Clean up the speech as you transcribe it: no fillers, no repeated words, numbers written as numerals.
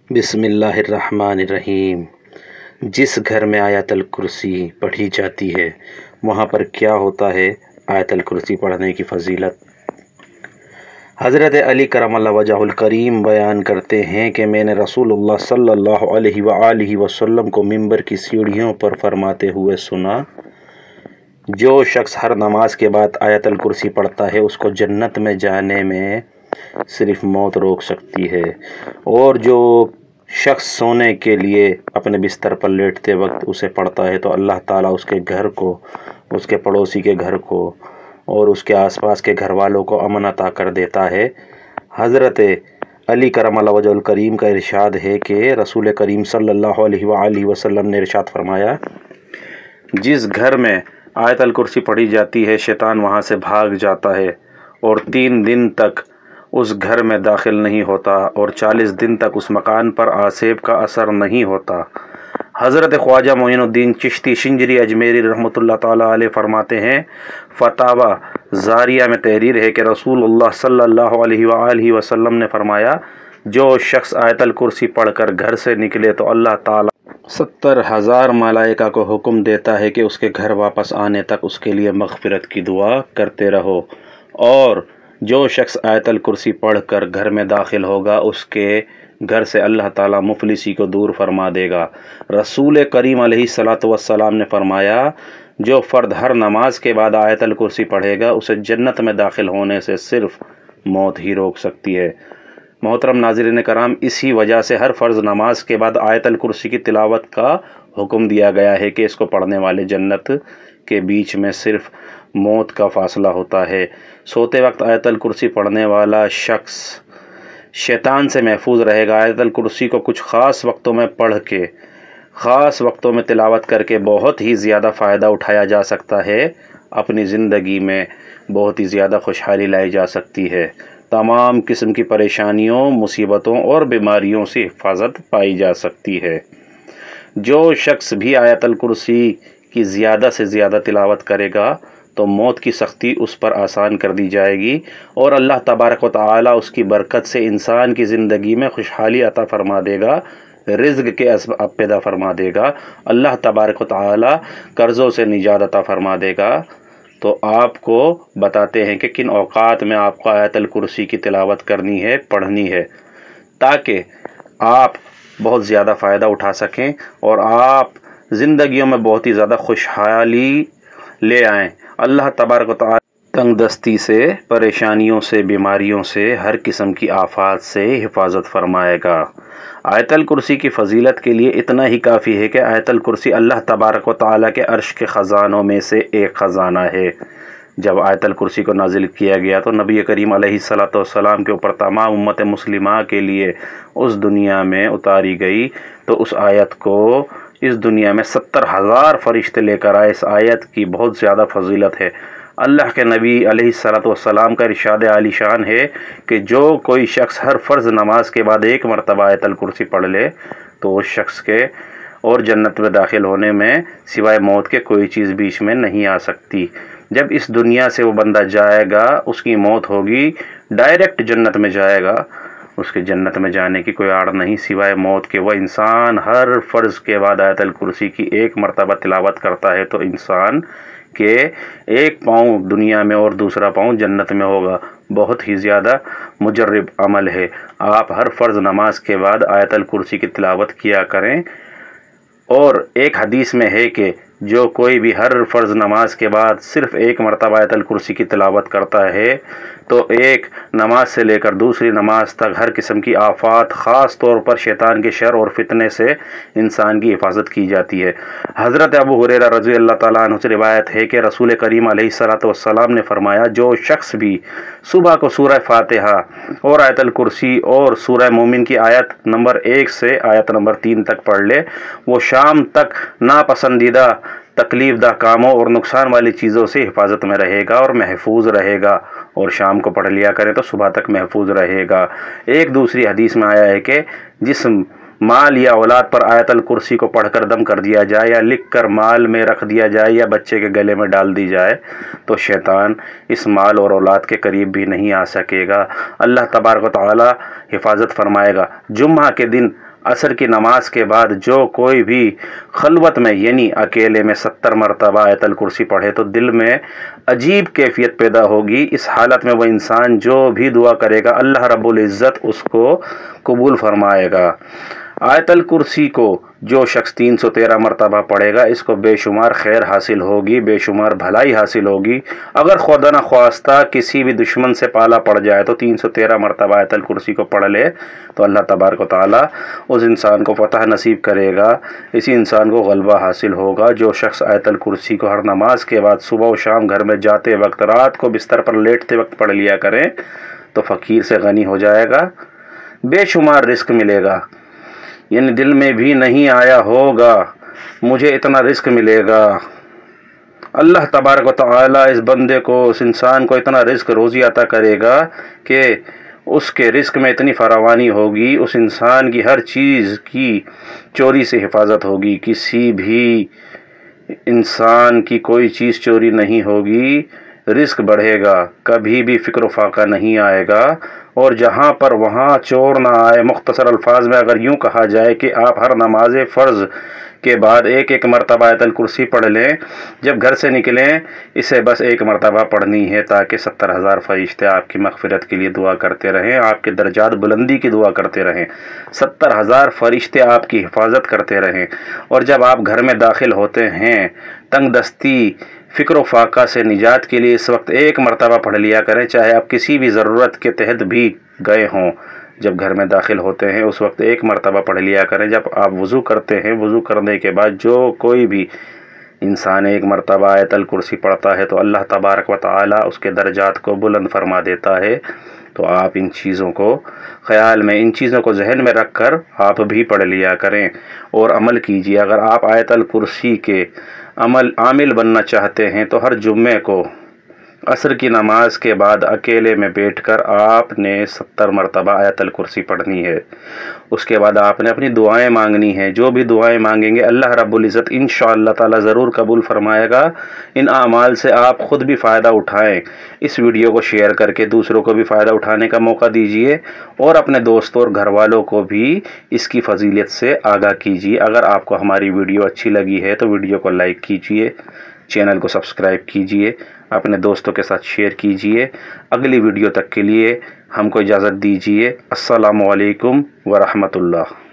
بسم اللہ الرحمن الرحیم۔ جس گھر میں آیت الکرسی پڑھی جاتی ہے وہاں پر کیا ہوتا ہے؟ آیت الکرسی پڑھنے کی فضیلت۔ حضرت علی کرم اللہ وجہ الکریم بیان کرتے ہیں کہ میں نے رسول اللہ صلی اللہ علیہ وآلہ وسلم کو منبر کی سیڑھیوں پر فرماتے ہوئے سنا، جو شخص ہر نماز کے بعد آیت الکرسی پڑھتا ہے اس کو جنت میں جانے میں صرف موت روک سکتی ہے، اور جو شخص سونے کے لیے اپنے بستر پر لیٹتے وقت اسے پڑھتا ہے تو اللہ تعالیٰ اس کے گھر کو، اس کے پڑوسی کے گھر کو اور اس کے آس پاس کے گھر والوں کو امن عطا کر دیتا ہے۔ حضرت علی کرم اللہ وجہ الکریم کا ارشاد ہے کہ رسول کریم صلی اللہ علیہ وآلہ وسلم نے ارشاد فرمایا، جس گھر میں آیت الکرسی پڑھی جاتی ہے شیطان وہاں سے بھاگ جاتا ہے اور 3 دن تک اس گھر میں داخل نہیں ہوتا اور 40 دن تک اس مکان پر آسیب کا اثر نہیں ہوتا۔ حضرت خواجہ معین الدین چشتی شنجری اجمیری رحمۃ اللہ تعالیٰ علیہ فرماتے ہیں، فتاوی زاریہ میں تحریر ہے کہ رسول اللہ صلی اللہ علیہ وآلہ وسلم نے فرمایا، جو شخص آیت الکرسی پڑھ کر گھر سے نکلے تو اللہ تعالیٰ 70,000 ملائکہ کو حکم دیتا ہے کہ اس کے گھر واپس آنے تک اس کے لیے مغفرت کی دعا کرتے رہو، اور جو شخص آیت الکرسی پڑھ کر گھر میں داخل ہوگا اس کے گھر سے اللہ تعالیٰ مفلسی کو دور فرما دے گا۔ رسول کریم علیہ الصلاۃ والسلام نے فرمایا، جو فرد ہر نماز کے بعد آیت الکرسی پڑھے گا اسے جنت میں داخل ہونے سے صرف موت ہی روک سکتی ہے۔ محترم ناظرین کرام، اسی وجہ سے ہر فرض نماز کے بعد آیت الکرسی کی تلاوت کا حکم دیا گیا ہے کہ اس کو پڑھنے والے جنت کے بیچ میں صرف موت کا فاصلہ ہوتا ہے۔ سوتے وقت آیت الکرسی پڑھنے والا شخص شیطان سے محفوظ رہے گا۔ آیت الکرسی کو کچھ خاص وقتوں میں پڑھ کے، خاص وقتوں میں تلاوت کر کے بہت ہی زیادہ فائدہ اٹھایا جا سکتا ہے، اپنی زندگی میں بہت ہی زیادہ خوشحالی لائی جا سکتی ہے، تمام قسم کی پریشانیوں، مصیبتوں اور بیماریوں سے حفاظت پائی جا سکتی ہے۔ جو شخص بھی آیت الکرسی کی زیادہ سے زیادہ تلاوت کرے گا تو موت کی سختی اس پر آسان کر دی جائے گی، اور اللہ تبارک و تعالیٰ اس کی برکت سے انسان کی زندگی میں خوشحالی عطا فرما دے گا، رزق کے اسباب پیدا فرما دے گا، اللہ تبارک و تعالیٰ قرضوں سے نجات عطا فرما دے گا۔ تو آپ کو بتاتے ہیں کہ کن اوقات میں آپ کو آیت الکرسی کی تلاوت کرنی ہے، پڑھنی ہے، تاکہ آپ بہت زیادہ فائدہ اٹھا سکیں اور آپ زندگیوں میں بہت ہی زیادہ خوشحالی لے آئیں۔ اللہ تبارک و تعالیٰ تنگ دستی سے، پریشانیوں سے، بیماریوں سے، ہر قسم کی آفات سے حفاظت فرمائے گا۔ آیت الکرسی کی فضیلت کے لیے اتنا ہی کافی ہے کہ آیت الکرسی اللہ تبارک و تعالیٰ کے عرش کے خزانوں میں سے ایک خزانہ ہے۔ جب آیت الکرسی کو نازل کیا گیا تو نبی کریم علیہ الصلاۃ والسلام کے اوپر تمام امت مسلمہ کے لیے اس دنیا میں اتاری گئی، تو اس آیت کو اس دنیا میں 70,000 فرشتے لے کر آئے۔ اس آیت کی بہت زیادہ فضیلت ہے۔ اللہ کے نبی علیہ الصلاۃ والسلام کا ارشاد عالی شان ہے کہ جو کوئی شخص ہر فرض نماز کے بعد 1 مرتبہ آیت الکرسی پڑھ لے تو اس شخص کے اور جنت میں داخل ہونے میں سوائے موت کے کوئی چیز بیچ میں نہیں آ سکتی۔ جب اس دنیا سے وہ بندہ جائے گا، اس کی موت ہوگی، ڈائریکٹ جنت میں جائے گا، اس کے جنت میں جانے کی کوئی آڑ نہیں سوائے موت کے۔ وہ انسان ہر فرض کے بعد آیت الکرسی کی 1 مرتبہ تلاوت کرتا ہے تو انسان کے 1 پاؤں دنیا میں اور دوسرا پاؤں جنت میں ہوگا۔ بہت ہی زیادہ مجرب عمل ہے۔ آپ ہر فرض نماز کے بعد آیت الکرسی کی تلاوت کیا کریں، اور ایک حدیث میں ہے کہ جو کوئی بھی ہر فرض نماز کے بعد صرف 1 مرتبہ آیت الکرسی کی تلاوت کرتا ہے تو ایک نماز سے لے کر دوسری نماز تک ہر قسم کی آفات، خاص طور پر شیطان کے شر اور فتنے سے انسان کی حفاظت کی جاتی ہے۔ حضرت ابو ہریرہ رضی اللہ تعالیٰ عنہ سے روایت ہے کہ رسول کریم علیہ الصلاۃ والسلام نے فرمایا، جو شخص بھی صبح کو سورہ فاتحہ اور آیت الکرسی اور سورہ مومن کی آیت نمبر 1 سے آیت نمبر 3 تک پڑھ لے، وہ شام تک ناپسندیدہ، تکلیف دہ کاموں اور نقصان والی چیزوں سے حفاظت میں رہے گا اور محفوظ رہے گا، اور شام کو پڑھ لیا کریں تو صبح تک محفوظ رہے گا۔ ایک دوسری حدیث میں آیا ہے کہ جس مال یا اولاد پر آیت الکرسی کو پڑھ کر دم کر دیا جائے یا لکھ کر مال میں رکھ دیا جائے یا بچے کے گلے میں ڈال دی جائے تو شیطان اس مال اور اولاد کے قریب بھی نہیں آ سکے گا، اللہ تبارک و تعالی حفاظت فرمائے گا۔ جمعہ کے دن عصر کی نماز کے بعد جو کوئی بھی خلوت میں یعنی اکیلے میں 70 مرتبہ آیت الکرسی پڑھے تو دل میں عجیب کیفیت پیدا ہوگی۔ اس حالت میں وہ انسان جو بھی دعا کرے گا اللہ رب العزت اس کو قبول فرمائے گا۔ آیت الکرسی کو جو شخص 313 مرتبہ پڑھے گا اس کو بے شمار خیر حاصل ہوگی، بے شمار بھلائی حاصل ہوگی۔ اگر خدا نخواستہ کسی بھی دشمن سے پالا پڑ جائے تو 313 مرتبہ آیت الکرسی کو پڑھ لے تو اللہ تبارک و تعالیٰ اس انسان کو فتح نصیب کرے گا، اسی انسان کو غلبہ حاصل ہوگا۔ جو شخص آیت الکرسی کو ہر نماز کے بعد صبح و شام گھر میں جاتے وقت، رات کو بستر پر لیٹتے وقت پڑھ لیا کریں تو فقیر سے غنی ہو جائے گا، بے شمار رزق ملے گا۔ یعنی دل میں بھی نہیں آیا ہوگا مجھے اتنا رزق ملے گا، اللہ تبارک و تعالیٰ اس بندے کو، اس انسان کو اتنا رزق روزی عطا کرے گا کہ اس کے رزق میں اتنی فراوانی ہوگی، اس انسان کی ہر چیز کی چوری سے حفاظت ہوگی، کسی بھی انسان کی کوئی چیز چوری نہیں ہوگی، رزق بڑھے گا، کبھی بھی فکر و فاقہ نہیں آئے گا، اور جہاں پر وہاں چور نہ آئے۔ مختصر الفاظ میں اگر یوں کہا جائے کہ آپ ہر نماز فرض کے بعد ایک ایک مرتبہ آیت الکرسی پڑھ لیں، جب گھر سے نکلیں اسے بس ایک مرتبہ پڑھنی ہے تاکہ 70,000 فرشتے آپ کی مغفرت کے لیے دعا کرتے رہیں، آپ کے درجات بلندی کی دعا کرتے رہیں، 70,000 فرشتے آپ کی حفاظت کرتے رہیں۔ اور جب آپ گھر میں داخل ہوتے ہیں تنگ دستی فکر و فاقہ سے نجات کے لیے اس وقت ایک مرتبہ پڑھ لیا کریں، چاہے آپ کسی بھی ضرورت کے تحت بھی گئے ہوں۔ جب گھر میں داخل ہوتے ہیں اس وقت ایک مرتبہ پڑھ لیا کریں۔ جب آپ وضو کرتے ہیں، وضو کرنے کے بعد جو کوئی بھی انسان ایک مرتبہ آیت الکرسی پڑھتا ہے تو اللہ تبارک و تعالیٰ اس کے درجات کو بلند فرما دیتا ہے۔ تو آپ ان چیزوں کو خیال میں، ان چیزوں کو ذہن میں رکھ کر آپ بھی پڑھ لیا کریں اور عمل کیجیے۔ اگر آپ آیت الکرسی کے عامل بننا چاہتے ہیں تو ہر جمعے کو عصر کی نماز کے بعد اکیلے میں بیٹھ کر آپ نے 70 مرتبہ آیت الکرسی پڑھنی ہے۔ اس کے بعد آپ نے اپنی دعائیں مانگنی ہیں، جو بھی دعائیں مانگیں گے اللہ رب العزت انشاءاللہ تعالی ضرور قبول فرمائے گا۔ ان اعمال سے آپ خود بھی فائدہ اٹھائیں، اس ویڈیو کو شیئر کر کے دوسروں کو بھی فائدہ اٹھانے کا موقع دیجیے اور اپنے دوستوں اور گھر والوں کو بھی اس کی فضیلت سے آگاہ کیجیے۔ اگر آپ کو ہماری ویڈیو اچھی لگی ہے تو ویڈیو کو لائک کیجیے، چینل کو سبسکرائب کیجیے، اپنے دوستوں کے ساتھ شیئر کیجیے۔ اگلی ویڈیو تک کے لیے ہم کو اجازت دیجیے۔ السلام علیکم ورحمۃ اللہ۔